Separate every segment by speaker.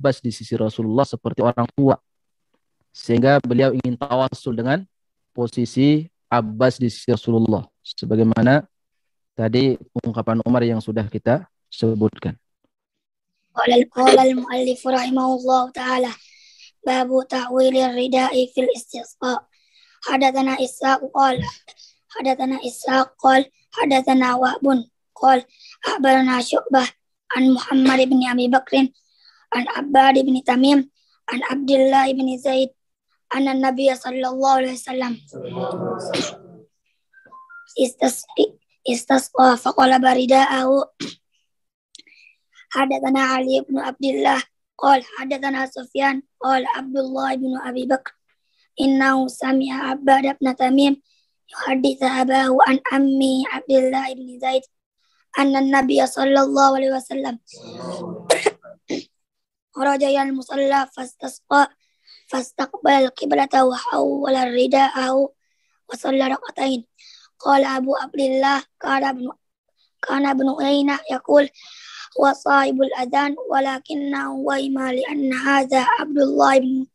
Speaker 1: Abbas di sisi Rasulullah seperti orang tua. Sehingga beliau ingin tawasul dengan posisi Abbas di sisi Rasulullah. Sebagaimana tadi ungkapan Umar yang sudah kita sebutkan.
Speaker 2: قال المؤلف رحمه الله تعالى باب تأويل الرداء في الاستسقاء حدثنا إسحاق قال حدثنا وهب قال أخبرنا شعبة عن محمد بن أبي بكر عن عباد بن تميم عن عبد الله بن زيد أن النبي صلى الله عليه وسلم استسقى فقلب رداءه. حدثنا علي بن عبد الله قال حدثنا سفيان قال عبد الله بن أبي بكر إنه سمع عباد بن تميم يحدث أباه عن عمه عبد الله بن زيد أن النبي صلى الله عليه وسلم خرج إلى المصلى فاستقبل القبلة وحول رداءه وصلى ركعتين. قال أبو عبد الله كان ابن عيينة يقول هو صاحب الأذان ولكنه وهم لأن هذا عبد الله بن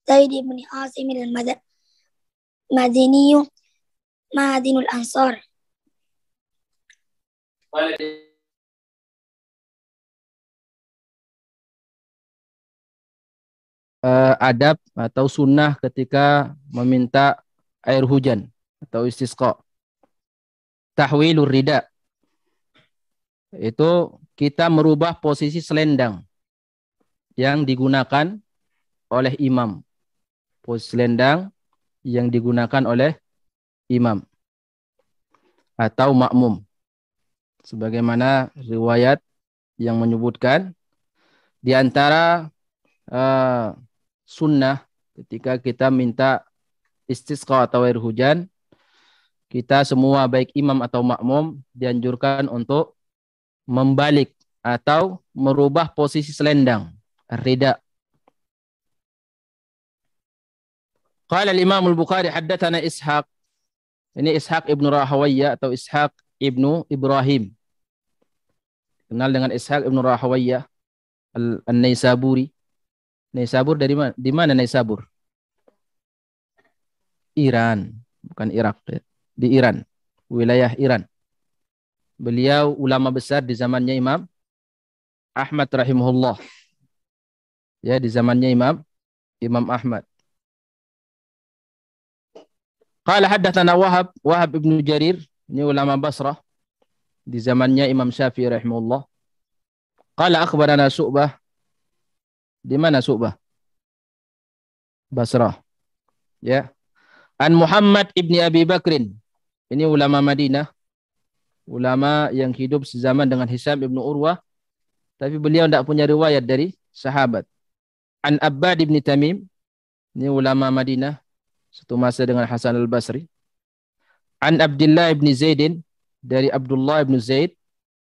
Speaker 2: زيد بن عاصم المديني مأذن الأنصار.
Speaker 1: Adab atau sunnah ketika meminta air hujan atau istisqa. Tahwilur rida, itu kita merubah posisi selendang yang digunakan oleh imam. Posisi selendang yang digunakan oleh imam atau makmum. Sebagaimana riwayat yang menyebutkan di antara sunnah ketika kita minta istisqa atau air hujan, kita semua baik imam atau makmum dianjurkan untuk membalik atau merubah posisi selendang, rida. Qala al-Imam al-Bukhari haddatsana Ishaq. Ini Ishaq ibnu Rahawayya atau Ishaq ibnu Ibrahim. Kenal dengan Ishaq ibnu Rahawayya An-Naisaburi. Naisabur dari mana? Di mana Naisabur? Iran, bukan Irak. Di Iran, wilayah Iran. Beliau ulama besar di zamannya Imam Ahmad rahimahullah. Ya, di zamannya Imam Ahmad. Qala haddatsana Wahab ibnu Jarir, ini ulama Basrah di zamannya Imam Syafi'i rahimahullah. Qala akhbarana Syu'bah. Di mana Syu'bah? Basrah. Ya. An Muhammad ibni Abi Bakrin. Ini ulama Madinah, ulama yang hidup sezaman dengan Hisham ibnu Urwah, tapi beliau tidak punya riwayat dari sahabat. An Abbad ibni Tamim, ini ulama Madinah, satu masa dengan Hasan al-Basri. An Abdullah ibni Zaidin, dari Abdullah ibn Zaid,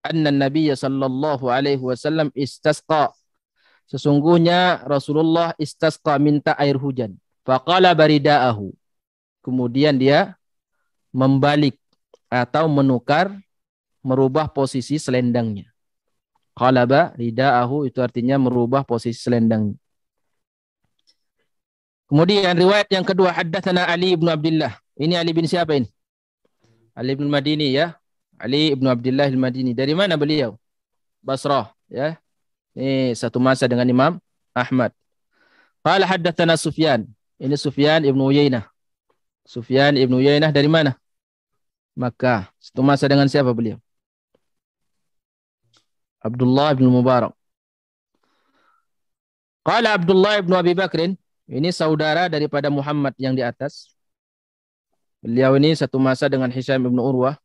Speaker 1: anna Nabiya sallallahu alaihi wasallam istasqa. Sesungguhnya Rasulullah istasqa, minta air hujan. Faqala barida'ahu. Kemudian dia membalik atau menukar, merubah posisi selendangnya. Qalaba rida'ahu, itu artinya merubah posisi selendangnya. Kemudian riwayat yang kedua, haddatsana Ali ibn Abdullah. Ini Ali bin siapa ini? Ali bin Madini, ya. Ali ibn Abdullah al-Madini. Dari mana beliau? Basrah, ya. Ini satu masa dengan Imam Ahmad. Qala haddatsana Sufyan. Ini Sufyan ibn Uyainah. Sufyan ibn Uyainah dari mana? Makkah. Satu masa dengan siapa beliau? Abdullah bin Mubarak. Qala Abdullah bin Abi Bakrin, ini saudara daripada Muhammad yang di atas. Beliau ini satu masa dengan Hisham bin Urwah.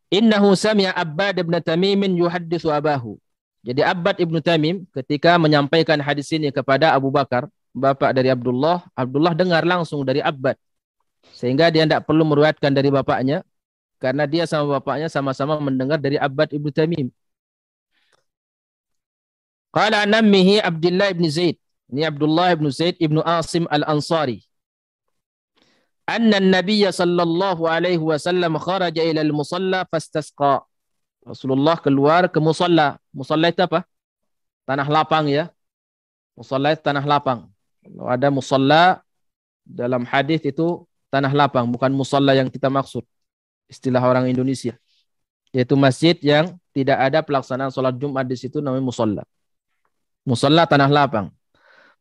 Speaker 1: Innahu sami'a Abbad bin Tamim yuhadditsu abahu. Jadi Abbad ibn Tamim ketika menyampaikan hadis ini kepada Abu Bakar, bapak dari Abdullah, Abdullah dengar langsung dari Abbad. Sehingga dia tidak perlu meriwayatkan dari bapaknya, karena dia sama bapaknya sama-sama mendengar dari Abbad ibn Tamim. Qala nammihi Abdullah ibn Zaid. Ini Abdullah ibn Zaid ibn Asim al-Ansari. Anna an-nabiy sallallahu alaihi wasallam kharaja ila al-musalla fastasqa. Rasulullah keluar ke musalla. Musalla itu apa? Tanah lapang, ya. Musalla itu tanah lapang. Kalau ada musalla dalam hadis itu tanah lapang, bukan musalla yang kita maksud. Istilah orang Indonesia. Yaitu masjid yang tidak ada pelaksanaan sholat Jumat di situ namanya musalla. Musalla tanah lapang.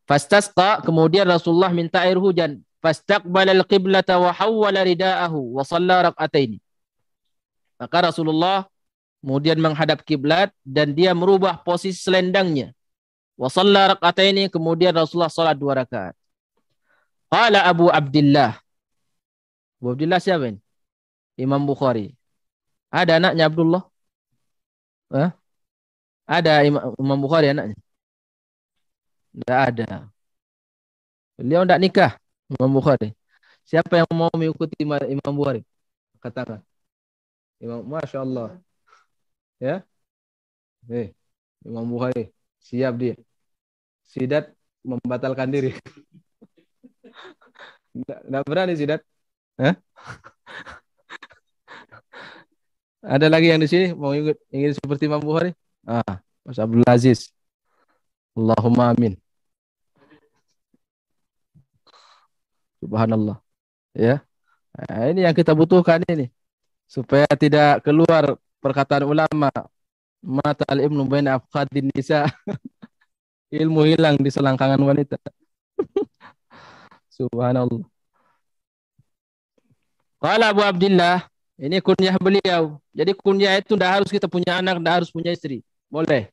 Speaker 1: Fastasqa, kemudian Rasulullah minta air hujan. Fastaqbala al-qiblata wa hawwala ridaahu wa shalla rak'ataini. Maka Rasulullah kemudian menghadap kiblat dan dia merubah posisi selendangnya. Wa shalla rak'ataini, kemudian Rasulullah salat 2 rakaat. Qala Abu Abdullah. Abu Abdullah siapa ini? Imam Bukhari. Ada anaknya Abdullah? Hah? Ada Imam Bukhari anaknya? Tidak ada. Beliau tidak nikah, Imam Bukhari. Siapa yang mau mengikuti Imam Bukhari? Katakan. Imam, Masya Allah. Ya. Imam Bukhari. Siap dia. Sidat membatalkan diri. Tidak berani Sidat. Hah? Ada lagi yang di sini mau ingin seperti Imam Bukhari? Mas Abdul Aziz. Allahumma amin. Subhanallah. Ya. Nah, ini yang kita butuhkan ini. Supaya tidak keluar perkataan ulama. Matal ibnu baina afkhadin nisa. Ilmu hilang di selangkangan wanita. Subhanallah. Qala Abu Abdullah, ini kunyah beliau. Jadi kunyah itu tidak harus kita punya anak, tidak harus punya istri. Boleh.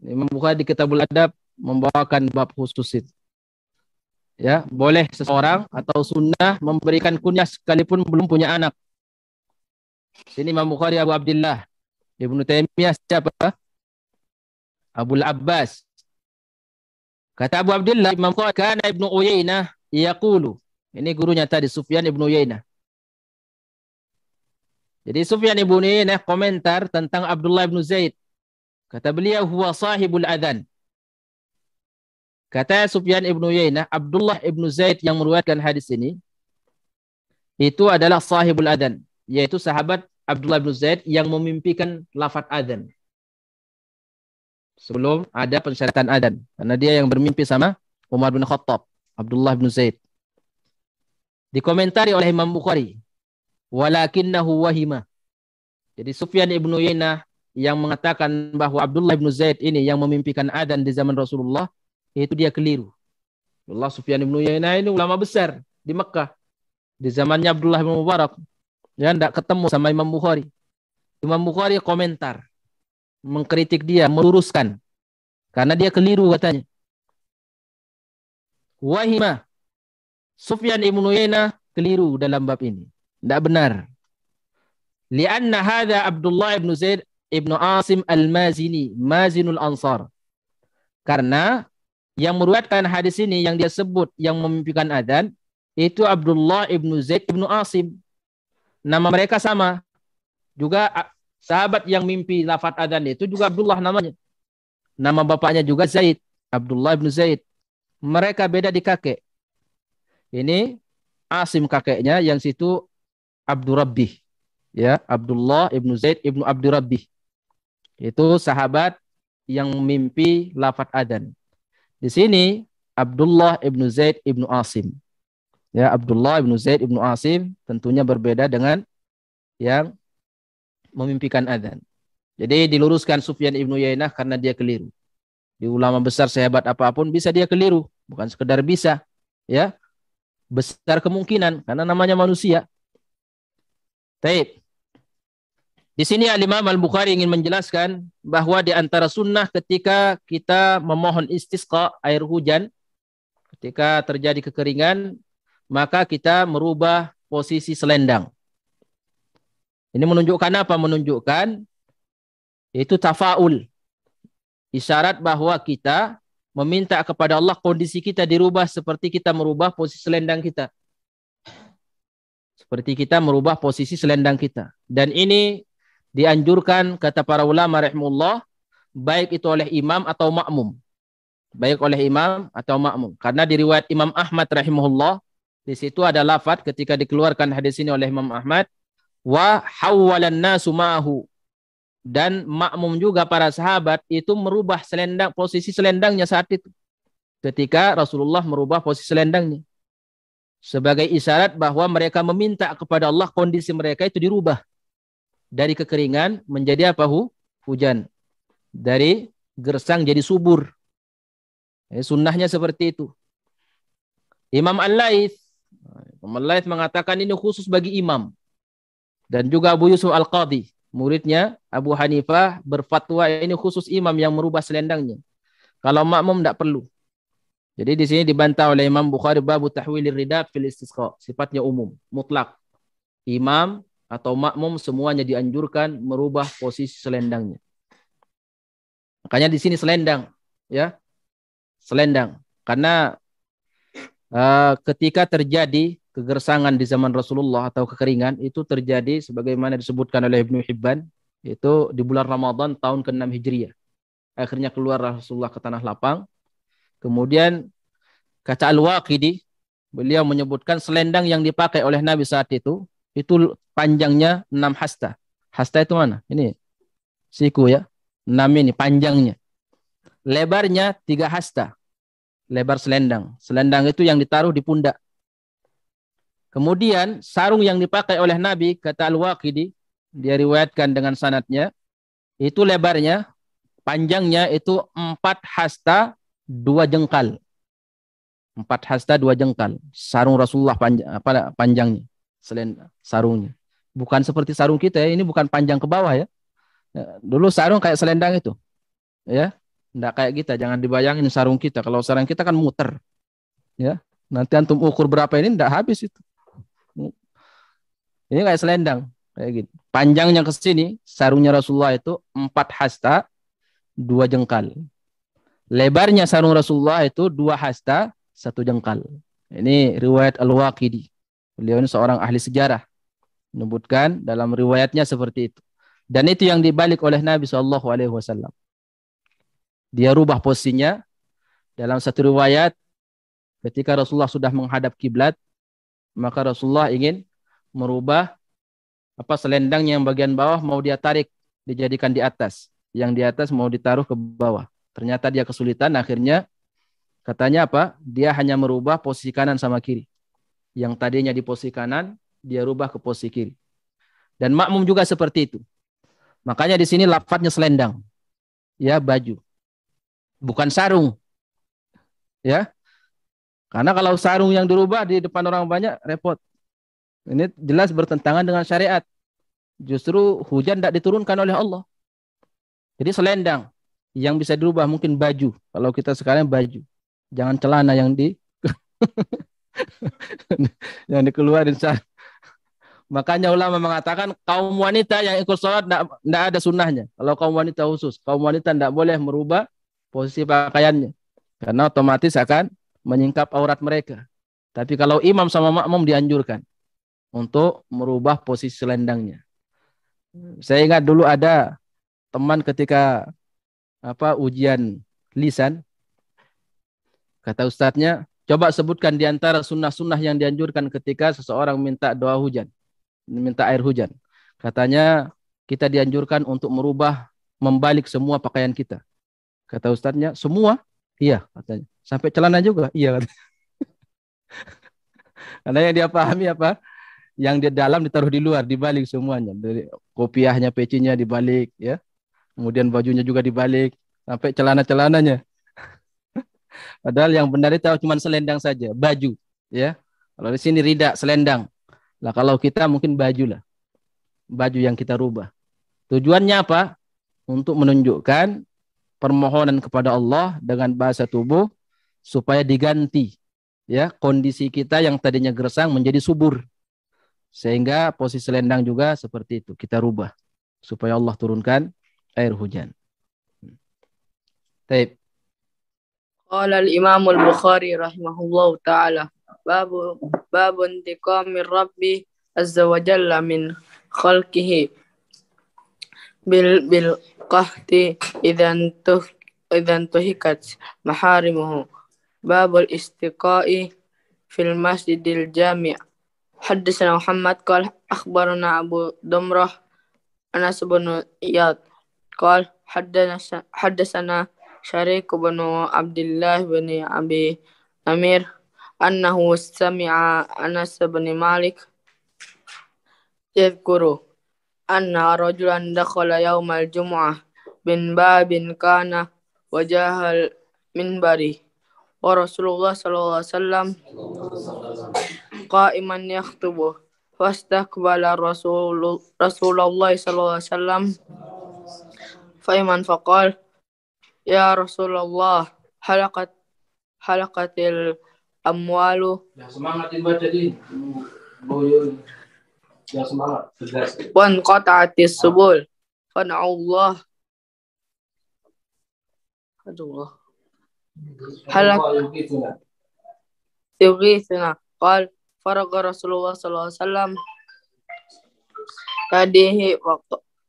Speaker 1: Imam Bukhari di Kitabul Adab membawakan bab khusus itu. Ya, boleh seseorang atau sunnah memberikan kunyah sekalipun belum punya anak. Sini Imam Bukhari Abu Abdullah. Ibnu Taimiyah siapa? Abul Abbas. Kata Abu Abdullah, Imam Bukhari, kana Ibnu Uyainah yaqulu. Ini gurunya tadi Sufyan Ibnu Uyainah. Jadi Sufyan Ibnu Uyainah komentar tentang Abdullah Ibnu Zaid. Kata beliau, huwa sahibul adhan. Kata Sufyan Ibnu Uyainah, Abdullah Ibnu Zaid yang meriwayatkan hadis ini itu adalah sahibul adhan, yaitu sahabat Abdullah Ibnu Zaid yang memimpikan lafaz adhan sebelum ada pensyaratan adhan, karena dia yang bermimpi sama Umar bin Khattab, Abdullah bin Zaid. Dikomentari oleh Imam Bukhari, walakinnahu wahima. Jadi Sufyan Ibnu Uyainah yang mengatakan bahwa Abdullah bin Zaid ini yang memimpikan adhan di zaman Rasulullah, itu dia keliru. Allah Sufyan Ibnu Uyainah ini ulama besar di Mekah di zamannya Abdullah bin Mubarak. Ya, tidak ketemu sama Imam Bukhari. Imam Bukhari komentar, mengkritik dia, meluruskan. Karena dia keliru katanya. Wahima. Sufyan Ibnu Uyainah keliru dalam bab ini. Tidak benar. Lianna hadha Abdullah Ibnu Zaid Ibnu Asim Al-Mazini, Mazinul Ansar. Karena yang meriwayatkan hadis ini yang dia sebut yang memimpikan adzan itu Abdullah Ibnu Zaid Ibnu Asim. Nama mereka sama. Juga sahabat yang mimpi lafaz adzan itu juga Abdullah namanya. Nama bapaknya juga Zaid, Abdullah bin Zaid. Mereka beda di kakek. Ini Asim kakeknya, yang situ Abdurrabbih. Ya, Abdullah ibnu Zaid ibnu Abdurrabbih. Itu sahabat yang mimpi lafaz adzan. Di sini Abdullah ibnu Zaid ibnu Asim. Ya, Abdullah ibnu Zaid ibnu Asim tentunya berbeda dengan yang memimpikan adzan. Jadi diluruskan Sufyan Ibnu Uyainah karena dia keliru. Di ulama besar sehebat apapun bisa dia keliru, bukan sekedar bisa, ya. Besar kemungkinan karena namanya manusia. Baik. Di sini Al-Imam Al-Bukhari ingin menjelaskan bahwa di antara sunnah ketika kita memohon istisqa, air hujan, ketika terjadi kekeringan, maka kita merubah posisi selendang. Ini menunjukkan apa? Menunjukkan itu tafaul. Isyarat bahwa kita meminta kepada Allah kondisi kita dirubah seperti kita merubah posisi selendang kita. Seperti kita merubah posisi selendang kita. Dan ini dianjurkan kata para ulama rahimahullah, baik itu oleh imam atau makmum. Baik oleh imam atau makmum. Karena di riwayat Imam Ahmad rahimahullah, di situ ada lafaz ketika dikeluarkan hadis ini oleh Imam Ahmad, wa hawwalan nasu ma'ahu. dan makmum juga para sahabat itu merubah posisi selendangnya saat itu. Ketika Rasulullah merubah posisi selendangnya. Sebagai isyarat bahwa mereka meminta kepada Allah kondisi mereka itu dirubah. Dari kekeringan menjadi apa? Hujan. Dari gersang jadi subur. Sunnahnya seperti itu. Imam Al-Laits mengatakan ini khusus bagi imam. Dan juga Abu Yusuf Al-Qadhi, muridnya Abu Hanifah, berfatwa ini khusus imam yang merubah selendangnya. Kalau makmum tidak perlu. Jadi di sini dibantah oleh Imam Bukhari babu tahwilir rida fil istisqa. Sifatnya umum, mutlak. Imam atau makmum semuanya dianjurkan merubah posisi selendangnya. Makanya di sini selendang, ya. Selendang. Karena ketika terjadi kegersangan di zaman Rasulullah atau kekeringan, itu terjadi sebagaimana disebutkan oleh Ibnu Hibban, itu di bulan Ramadan tahun ke-6 Hijriah. Akhirnya keluar Rasulullah ke tanah lapang. Kemudian kata Al-Waqidi, beliau menyebutkan selendang yang dipakai oleh Nabi saat itu panjangnya 6 hasta. Hasta itu mana? Ini siku ya. 6 ini panjangnya. Lebarnya 3 hasta. Lebar selendang. Selendang itu yang ditaruh di pundak. Kemudian sarung yang dipakai oleh Nabi, kata Al-Waqidi, dia riwayatkan dengan sanadnya, itu lebarnya, panjangnya itu 4 hasta 2 jengkal. 4 hasta 2 jengkal. Sarung Rasulullah panjangnya. Sarungnya. Bukan seperti sarung kita ya, ini bukan panjang ke bawah ya. Dulu sarung kayak selendang itu. Ya. Enggak kayak kita, jangan dibayangin sarung kita. Kalau sarung kita kan muter. Ya. Nanti antum ukur berapa ini enggak habis itu. Ini kayak selendang, kayak gitu. Panjangnya ke sini, sarungnya Rasulullah itu 4 hasta 2 jengkal. Lebarnya sarung Rasulullah itu 2 hasta 1 jengkal. Ini riwayat Al-Waqidi. Beliau ini seorang ahli sejarah. Menyebutkan dalam riwayatnya seperti itu. Dan itu yang dibalik oleh Nabi SAW. Dia rubah posisinya. Dalam satu riwayat, ketika Rasulullah sudah menghadap kiblat, maka Rasulullah ingin merubah selendang yang bagian bawah mau dia tarik, dijadikan di atas. Yang di atas mau ditaruh ke bawah. Ternyata dia kesulitan, akhirnya katanya dia hanya merubah posisi kanan sama kiri. Yang tadinya di posisi kanan, dia rubah ke posisi kiri. Dan makmum juga seperti itu. Makanya di sini lafadznya selendang. Ya, baju. Bukan sarung. Ya. Karena kalau sarung yang dirubah di depan orang banyak, repot. Ini jelas bertentangan dengan syariat. Justru hujan tidak diturunkan oleh Allah. Jadi selendang yang bisa dirubah mungkin baju. Kalau kita sekarang baju. Jangan celana yang yang dikeluarin. Makanya ulama mengatakan kaum wanita yang ikut sholat tidak ada sunnahnya. Kalau kaum wanita khusus. Kaum wanita tidak boleh merubah posisi pakaiannya. Karena otomatis akan menyingkap aurat mereka. Tapi kalau imam sama makmum dianjurkan untuk merubah posisi selendangnya. Saya ingat dulu ada teman ketika ujian lisan, kata ustadznya, coba sebutkan di antara sunnah-sunnah yang dianjurkan ketika seseorang minta doa hujan, minta air hujan. Katanya kita dianjurkan untuk membalik semua pakaian kita. Kata ustadznya, semua? Iya, katanya. Sampai celana juga? Iya, katanya. Karena yang dia pahami yang di dalam ditaruh di luar, dibalik semuanya. Dari kopiahnya, pecinya dibalik, ya. Kemudian bajunya juga dibalik, sampai celana-celananya. Padahal yang benar itu cuma selendang saja, baju, ya. Kalau di sini rida, selendang. Lah kalau kita mungkin baju lah. Baju yang kita rubah. Tujuannya apa? Untuk menunjukkan permohonan kepada Allah dengan bahasa tubuh supaya diganti, ya, kondisi kita yang tadinya gersang menjadi subur. Sehingga posisi selendang juga seperti itu. Kita rubah. Supaya Allah turunkan air hujan. Baik.
Speaker 3: Qala al-Imam al-Bukhari rahimahullahu ta'ala. Babu intiqamir Rabbi azza wa jalla min khalqihi bil qahti idan tuhikat maharimuhu. Babul istiqa'i fil masjidil jami'. حدثنا محمد قال أخبرنا أبو دمرة أنس بن إياد قال حدثنا شريك بن عبد الله بن أبي أمير أنه سمع أنس بن مالك يذكر أن رجلا دخل يوم الجمعة من باب كان وجاه المنبر ورسول الله صلى الله عليه وسلم قائما يخطب فاستقبل رسول الله صلى الله عليه وسلم فإمن فقال يا رسول الله حلقت الأموال وانقطعت السبل فادعوا الله يغيثنا قال فرغ رسول الله صلى الله عليه وسلم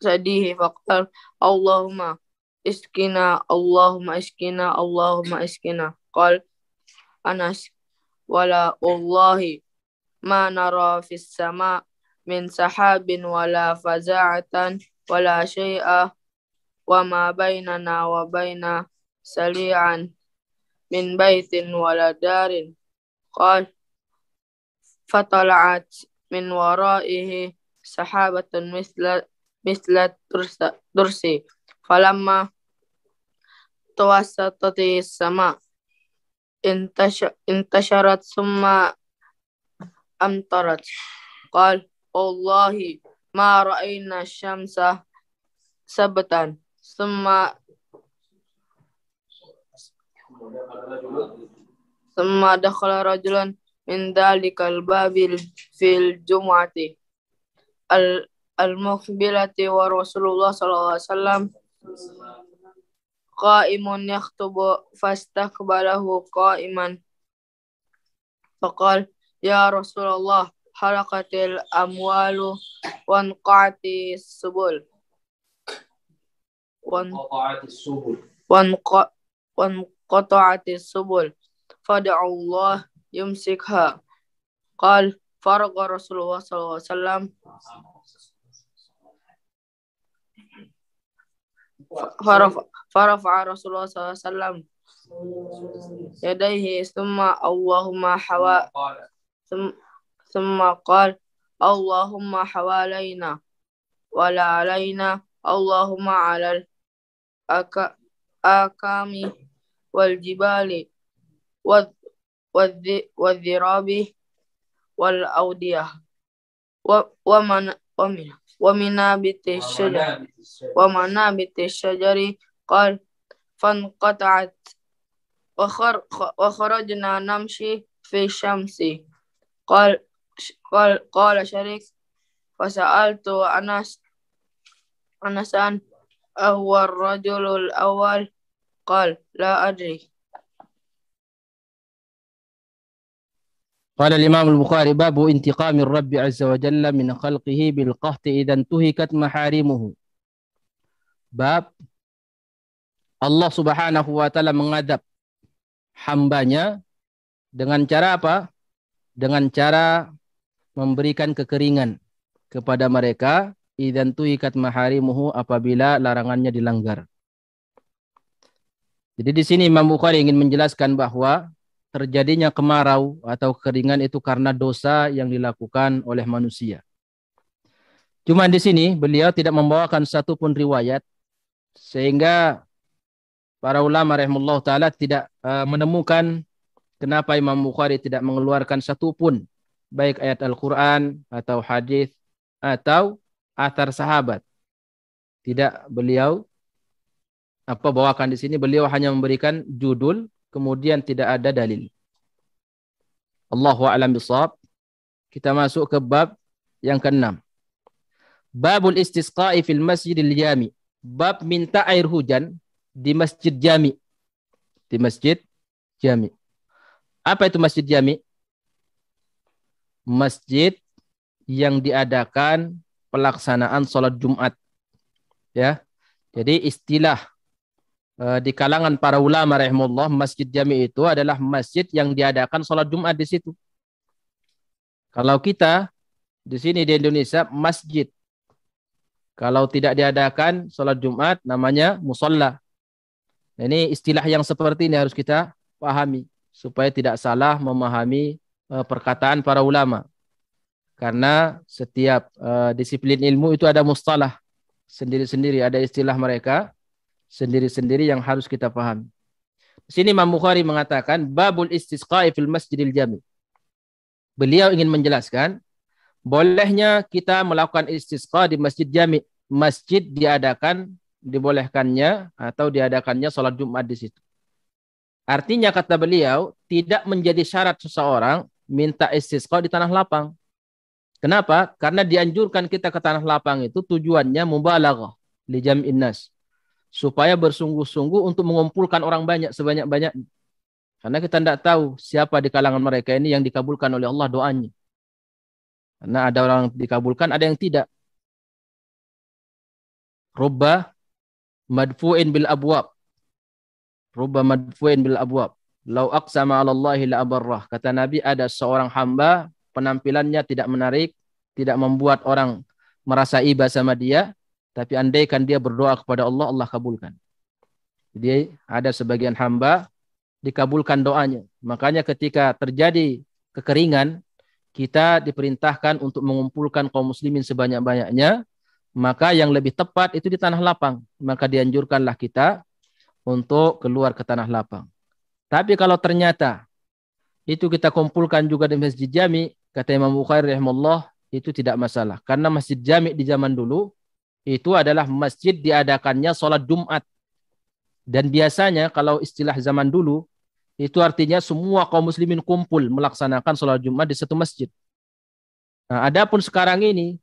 Speaker 3: يديه فقال اللهم اسقنا اللهم اسقنا اللهم اسقنا قال أنس ولا والله ما نرى في السماء من سحاب ولا فزاعة ولا شيء وما بيننا وبين سليعا من بيت ولا دار قال فطلعت من ورائه سحابة مثل الترس فلما توسطت السماء انتشرت ثم أمطرت قال والله ما رأينا الشمس سبتا ثم دخل رجل من ذلك الباب في الجمعة المقبلة ورسول الله صلى الله عليه وسلم قائم يخطب فاستقبله قائما فقال يا رسول الله حلقت الأموال وانقطعت السبل وانقطعت السبل فادعوا الله يمسكها قال فرغ رسول الله صلى الله عليه وسلم فرفع رسول الله صلى الله عليه وسلم يديه ثم قال اللهم حوالينا ولا علينا اللهم على الأكام والجبال والذراب والأودية ومنابت الشجر قال فانقطعت وخرجنا نمشي في الشمس قال شريك فسألت أنسا أهو الرجل الأول قال لا أدري.
Speaker 1: قال الإمام البخاري باب انتقام الرب عز وجل من خلقه بالقهط إذا انتهكت محارمه. Bab Allah Subhanahu wa taala mengadab hambanya dengan cara apa? Dengan cara memberikan kekeringan kepada mereka idzan tuhikat maharimuhu apabila larangannya dilanggar. Jadi di sini Imam Bukhari ingin menjelaskan bahwa terjadinya kemarau atau kekeringan itu karena dosa yang dilakukan oleh manusia. Cuma di sini beliau tidak membawakan satu pun riwayat sehingga para ulama rahimahullah taala tidak menemukan kenapa Imam Bukhari tidak mengeluarkan satu pun baik ayat Al-Qur'an atau hadis atau athar sahabat. Tidak beliau bawakan di sini, beliau hanya memberikan judul kemudian tidak ada dalil. Allahu a'lam bishawab. Kita masuk ke bab yang ke-6. Babul istisqa'i fil masjidil jami. Bab minta air hujan di masjid jami. Di masjid jami. Apa itu masjid jami? Masjid yang diadakan pelaksanaan sholat Jumat. Ya. Jadi istilah di kalangan para ulama rahimahullah, masjid jami itu adalah masjid yang diadakan sholat Jumat di situ. Kalau kita di sini di Indonesia masjid Kalau tidak diadakan sholat Jumat namanya musalla. Ini istilah yang seperti ini harus kita pahami supaya tidak salah memahami perkataan para ulama. Karena setiap disiplin ilmu itu ada mustalah sendiri-sendiri, ada istilah mereka sendiri-sendiri yang harus kita pahami. Di sini Imam Bukhari mengatakan babul istisqa'i fil masjidil jami. Beliau ingin menjelaskan bolehnya kita melakukan istisqa di masjid jami. Masjid dibolehkannya atau diadakannya sholat Jumat di situ. Artinya kata beliau, tidak menjadi syarat seseorang minta istisqa di tanah lapang. Kenapa? Karena dianjurkan kita ke tanah lapang itu tujuannya mubalaghah li jam'in nas. Supaya bersungguh-sungguh untuk mengumpulkan orang banyak sebanyak-banyak. Karena kita tidak tahu siapa di kalangan mereka ini yang dikabulkan oleh Allah doanya. Karena ada orang dikabulkan, ada yang tidak. Rubba madfu'in bil abwab. Rubba madfu'in bil abwab. Lau aqsama 'ala Allahi la abarrah. Kata Nabi, ada seorang hamba penampilannya tidak menarik, tidak membuat orang merasa iba sama dia, tapi andaikan dia berdoa kepada Allah, Allah kabulkan. Jadi ada sebagian hamba dikabulkan doanya. Makanya ketika terjadi kekeringan, kita diperintahkan untuk mengumpulkan kaum muslimin sebanyak-banyaknya, maka yang lebih tepat itu di tanah lapang. Maka dianjurkanlah kita untuk keluar ke tanah lapang. Tapi kalau ternyata itu kita kumpulkan juga di masjid jami, kata Imam Bukhari rahimahullah, itu tidak masalah. Karena masjid jami di zaman dulu, itu adalah masjid diadakannya sholat Jumat. Dan biasanya kalau istilah zaman dulu, itu artinya semua kaum muslimin kumpul melaksanakan sholat Jumat di satu masjid. Nah, adapun sekarang ini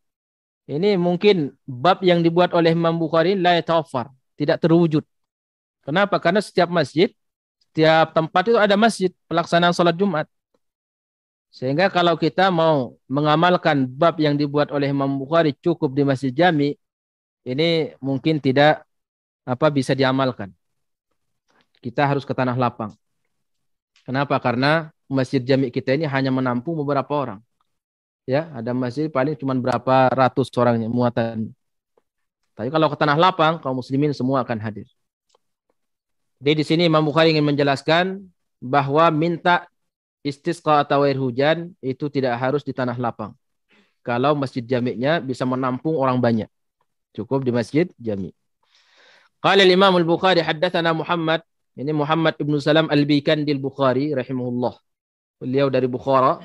Speaker 1: mungkin bab yang dibuat oleh Imam Bukhari la yatawaffar, tidak terwujud. Kenapa? Karena setiap masjid, setiap tempat itu ada masjid pelaksanaan sholat Jumat. Sehingga kalau kita mau mengamalkan bab yang dibuat oleh Imam Bukhari cukup di masjid jami, ini mungkin tidak bisa diamalkan. Kita harus ke tanah lapang. Kenapa? Karena masjid jami kita ini hanya menampung beberapa orang. Ya, ada masjid paling cuma berapa ratus orangnya muatan. Tapi kalau ke tanah lapang, kaum muslimin semua akan hadir. Jadi di sini Imam Bukhari ingin menjelaskan bahwa minta istisqa atau air hujan itu tidak harus di tanah lapang. Kalau masjid jami'nya bisa menampung orang banyak. Cukup di masjid jami'. Qala al-Imam al-Bukhari haddatsana Muhammad, ini Muhammad ibn Salam al-Bikandi al-Bukhari rahimahullah. Beliau dari Bukhara.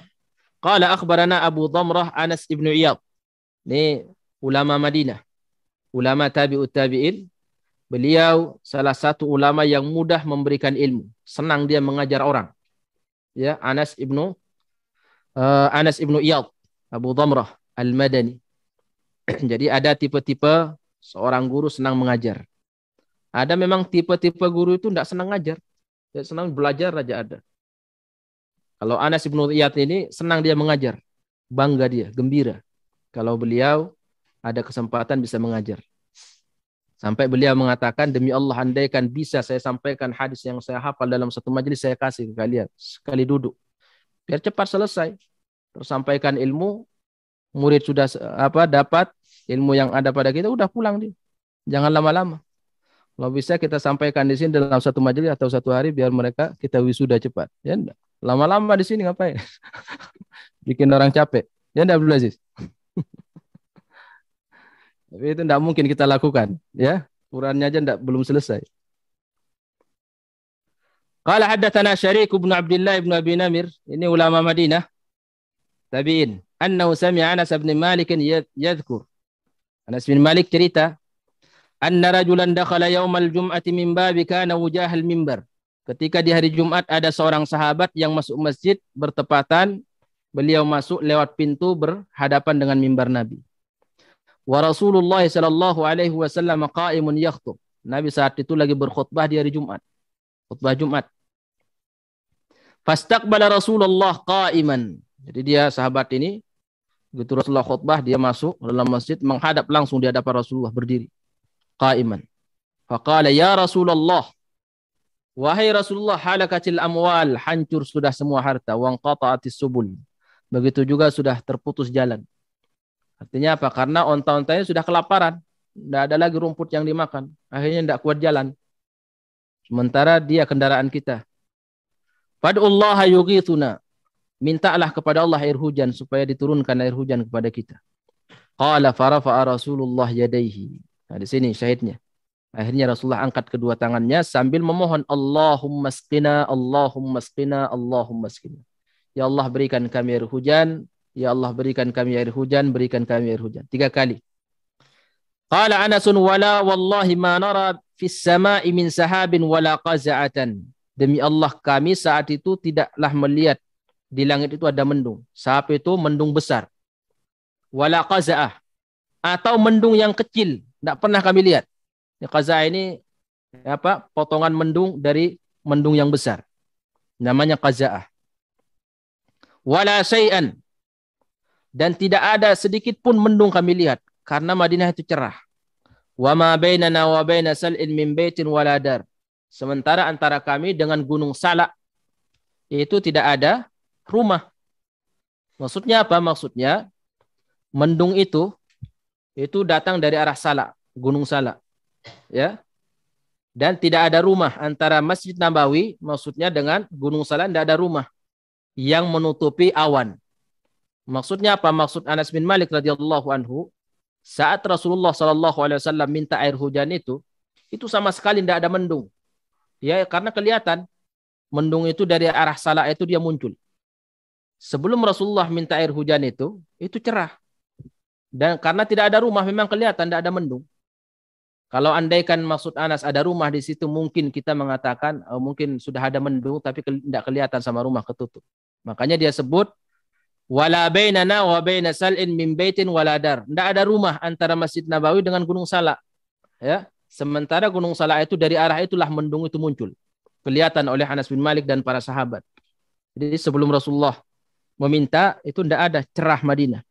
Speaker 1: Qala akhbarana Abu Dhamrah Anas ibn Iyad. Ini ulama Madinah. Ulama tabi'ut tabi'in. Beliau salah satu ulama yang mudah memberikan ilmu. Senang dia mengajar orang. Ya, Anas ibnu Iyad, Abu Dhamrah al-Madani. Jadi ada tipe-tipe seorang guru senang mengajar. Ada memang tipe-tipe guru itu tidak senang ngajar. Dia senang belajar aja ada. Kalau Anas ibnu Iyad ini senang dia mengajar. Bangga dia, gembira. Kalau beliau ada kesempatan bisa mengajar. Sampai beliau mengatakan, demi Allah andaikan bisa saya sampaikan hadis yang saya hafal dalam satu majelis, saya kasih ke kalian. Sekali duduk. Biar cepat selesai. Terus sampaikan ilmu, murid sudah dapat ilmu yang ada pada kita, udah pulang dia. Jangan lama-lama. Kalau bisa kita sampaikan di sini dalam satu majelis atau satu hari, biar mereka kita wisuda cepat. Ya enggak? Lama-lama di sini ngapain? Bikin orang capek. Ya enggak, Abdul Aziz? Tapi itu tidak mungkin kita lakukan, ya. Qurannya aja belum selesai. Qala haddatsana Syariq bin Abdullah bin Abi Namir, ini ulama Madinah, tabi'in. Annahu sami'a Anas bin Malik yadhkur. Anas bin Malik cerita, anna rajulan dakhala yaumal jum'ati min babi kana wujahal mimbar. Ketika di hari Jumat ada seorang sahabat yang masuk masjid bertepatan, beliau masuk lewat pintu berhadapan dengan mimbar Nabi. Wa Rasulullah sallallahu alaihi wasallam qa'imun yakhthub. Nabi saat itu lagi berkhutbah di hari Jumat. Khutbah Jumat. Fastaqbala Rasulullah qa'iman. Jadi dia sahabat ini begitu Rasulullah khutbah dia masuk dalam masjid menghadap langsung di hadapan Rasulullah berdiri. Qa'iman. Faqala ya Rasulullah, wahai Rasulullah, halakatil amwal, hancur sudah semua harta, wa anqata'atis subul. Begitu juga sudah terputus jalan. Artinya apa? Karena onta-ontanya sudah kelaparan. Tidak ada lagi rumput yang dimakan. Akhirnya tidak kuat jalan. Sementara dia kendaraan kita. Fad'ullaha yughithuna. Mintalah kepada Allah air hujan supaya diturunkan air hujan kepada kita. Qala farafa'a Rasulullah yadaihi. Nah, di sini syahidnya. Akhirnya Rasulullah angkat kedua tangannya sambil memohon, Allahumma asqina, Allahumma asqina, Allahumma asqina. Ya Allah berikan kami air hujan, ya Allah berikan kami air hujan, berikan kami air hujan. 3 kali. Qala Anasun wala wallahi ma nara fis sama'i min sahabin wala qaza'atan. Demi Allah kami saat itu tidaklah melihat di langit itu ada mendung. Sahab itu mendung besar. Wala qaza'ah. Atau mendung yang kecil. Tidak pernah kami lihat. Qaza'ah ini potongan mendung dari mendung yang besar. Namanya qaza'ah. Wala syai'an. Dan tidak ada sedikit pun mendung kami lihat. Karena Madinah itu cerah. Wa ma bainana wa baina sal'in min baitin wala dar. Sementara antara kami dengan Gunung Salak itu tidak ada rumah. Maksudnya apa? Maksudnya mendung itu datang dari arah Salak, Gunung Salak. Ya. Dan tidak ada rumah antara Masjid Nabawi, maksudnya dengan Gunung Salak tidak ada rumah yang menutupi awan. Maksudnya apa? Maksud Anas bin Malik radhiyallahu anhu, saat Rasulullah sallallahu alaihi wasallam minta air hujan itu sama sekali tidak ada mendung. Ya, karena kelihatan mendung itu dari arah Salak itu dia muncul. Sebelum Rasulullah minta air hujan itu cerah. Dan karena tidak ada rumah memang kelihatan tidak ada mendung. Kalau andaikan maksud Anas ada rumah di situ, mungkin kita mengatakan mungkin sudah ada mendung tapi tidak kelihatan sama rumah ketutup. Makanya dia sebut wala bainana wa baina sal'in min baitin wala dar. Tidak ada rumah antara Masjid Nabawi dengan Gunung Salak. Ya. Sementara Gunung Salak itu dari arah itulah mendung itu muncul. Kelihatan oleh Anas bin Malik dan para sahabat. Jadi sebelum Rasulullah meminta itu tidak ada cerah Madinah.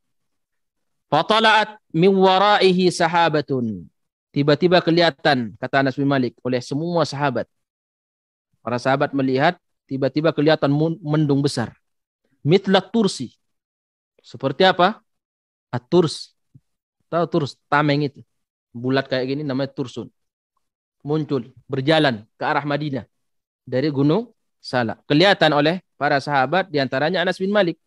Speaker 1: Fatala'at min waraihi sahabatun. Tiba-tiba kelihatan, kata Anas bin Malik, oleh semua sahabat. Para sahabat melihat, tiba-tiba kelihatan mendung besar. Mitlat tursi. Seperti apa? At-turs. Tahu turs, tameng itu. Bulat kayak gini namanya tursun. Muncul, berjalan ke arah Madinah. Dari Gunung Salak. Kelihatan oleh para sahabat, diantaranya Anas bin Malik.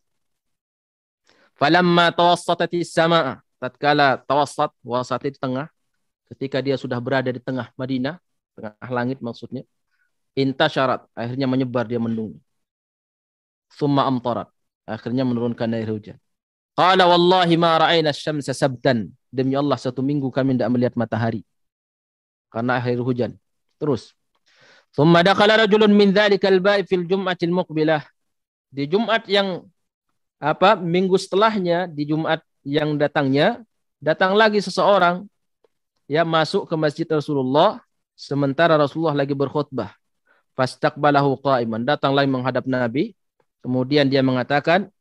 Speaker 1: Falamma tawassatatis sama'a. Tatkala tawassat, wasat itu tengah. Ketika dia sudah berada di tengah Madinah, tengah langit maksudnya. Intasyarat. Akhirnya menyebar dia mendung. Summa amtarat. Akhirnya menurunkan air hujan. Qala wallahi ma ra'ayna asy-syamsa sabtan. Demi Allah 1 minggu kami tidak melihat matahari. Karena air hujan. Terus. Thumma dakhala rajulun min dhalikal ba'i fil jum'atil muqbilah. Di Jumat yang minggu setelahnya, di Jumat yang datangnya, datang lagi seseorang yang masuk ke masjid Rasulullah sementara Rasulullah lagi berkhutbah. Fastaqbalahu qa'iman. Datang lagi menghadap Nabi. Kemudian dia mengatakan,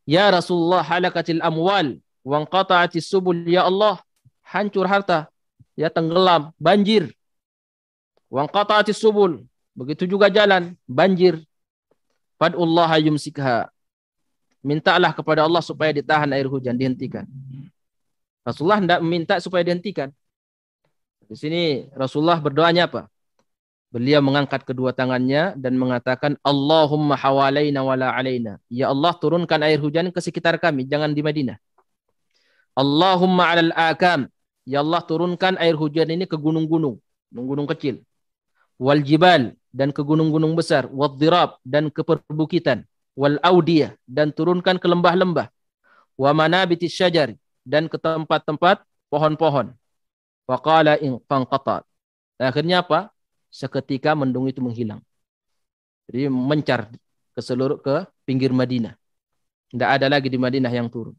Speaker 1: "Ya Rasulullah, halakatil amwal wa anqata'atis subul, ya Allah, hancur harta, ya tenggelam, banjir. Wa anqata'atis subul, begitu juga jalan, banjir. Fad'ullaha yumsikha." Mintalah kepada Allah supaya ditahan air hujan, dihentikan. Rasulullah tidak minta supaya dihentikan. Di sini Rasulullah berdoanya apa? Beliau mengangkat kedua tangannya dan mengatakan, Allahumma hawalaina wala alaina. Ya Allah, turunkan air hujan ke sekitar kami, jangan di Madinah. Allahumma alal akam. Ya Allah, turunkan air hujan ini ke gunung-gunung, gunung kecil. Wal jibal, dan ke gunung-gunung besar. Wal dirab, dan ke perbukitan. Wal audiyah, dan turunkan ke lembah-lembah. Wa manabitis syajar, dan ke tempat-tempat pohon-pohon. Wa qala in fanqata. Akhirnya apa? Seketika mendung itu menghilang. Jadi mencar ke pinggir Madinah. Tidak ada lagi di Madinah yang turun.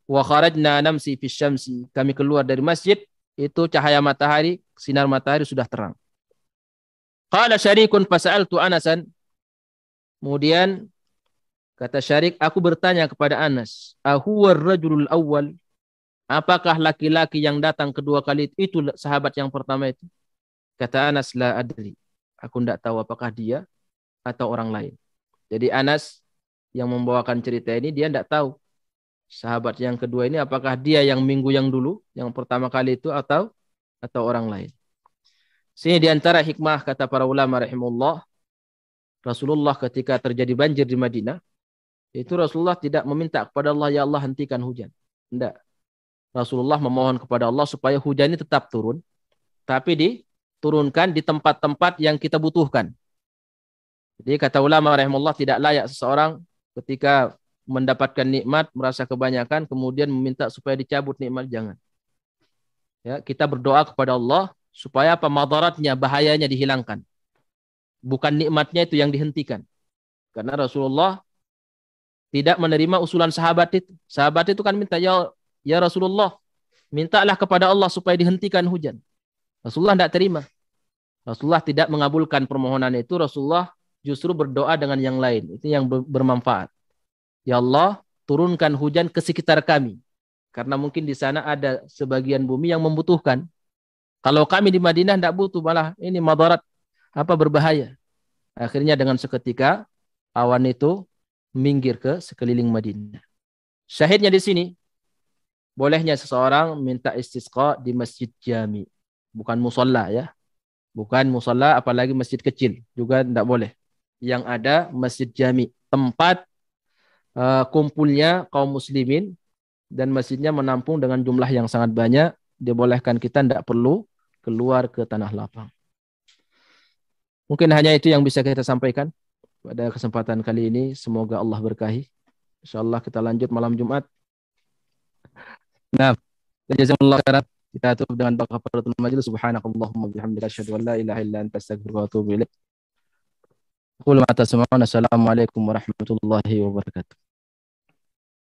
Speaker 1: Wa kharajna namsi fi syamsi. Kami keluar dari masjid, itu cahaya matahari, sinar matahari sudah terang. Qala Syarikun fasa'altu Anasan. Kemudian kata Syarik, aku bertanya kepada Anas, ahuwar rajulul awwal? Apakah laki-laki yang datang kedua kali itu sahabat yang pertama itu? Kata Anas, la adri. Aku tidak tahu apakah dia atau orang lain. Jadi Anas yang membawakan cerita ini, dia tidak tahu Sahabat yang kedua ini apakah dia yang minggu yang dulu, yang pertama kali itu atau orang lain. Sini di antara hikmah kata para ulama rahimahullah, Rasulullah ketika terjadi banjir di Madinah, itu Rasulullah tidak meminta kepada Allah, ya Allah hentikan hujan. Tidak. Rasulullah memohon kepada Allah supaya hujan ini tetap turun, tapi diturunkan di tempat-tempat yang kita butuhkan. Jadi kata ulama rahimahullah, tidak layak seseorang ketika mendapatkan nikmat, merasa kebanyakan, kemudian meminta supaya dicabut nikmat, jangan. Ya, kita berdoa kepada Allah supaya apa, madaratnya, bahayanya dihilangkan. Bukan nikmatnya itu yang dihentikan. Karena Rasulullah tidak menerima usulan sahabat itu. Sahabat itu kan minta, ya Rasulullah, mintalah kepada Allah supaya dihentikan hujan. Rasulullah tidak terima. Rasulullah tidak mengabulkan permohonan itu. Rasulullah justru berdoa dengan yang lain. Itu yang bermanfaat. Ya Allah, turunkan hujan ke sekitar kami. Karena mungkin di sana ada sebagian bumi yang membutuhkan. Kalau kami di Madinah tidak butuh, malah ini madarat, berbahaya. Akhirnya dengan seketika awan itu minggir ke sekeliling Madinah. Syahidnya di sini, bolehnya seseorang minta istisqa di masjid jami. Bukan musalla ya. Bukan musalla, apalagi masjid kecil. Juga tidak boleh. Yang ada masjid jami. Tempat kumpulnya kaum muslimin dan masjidnya menampung dengan jumlah yang sangat banyak, dibolehkan kita tidak perlu keluar ke tanah lapang. Mungkin hanya itu yang bisa kita sampaikan pada kesempatan kali ini. Semoga Allah berkahi. Insyaallah kita lanjut malam Jumat. Nah, jazakumullah khairan. Kita tutup dengan kafaratul majlis. Subhanakallahumma bihamdika asyhadu an la ilaha illa anta astaghfiruka wa atubu ilaik. Qul ma tasma'un. Assalamualaikum warahmatullahi wabarakatuh.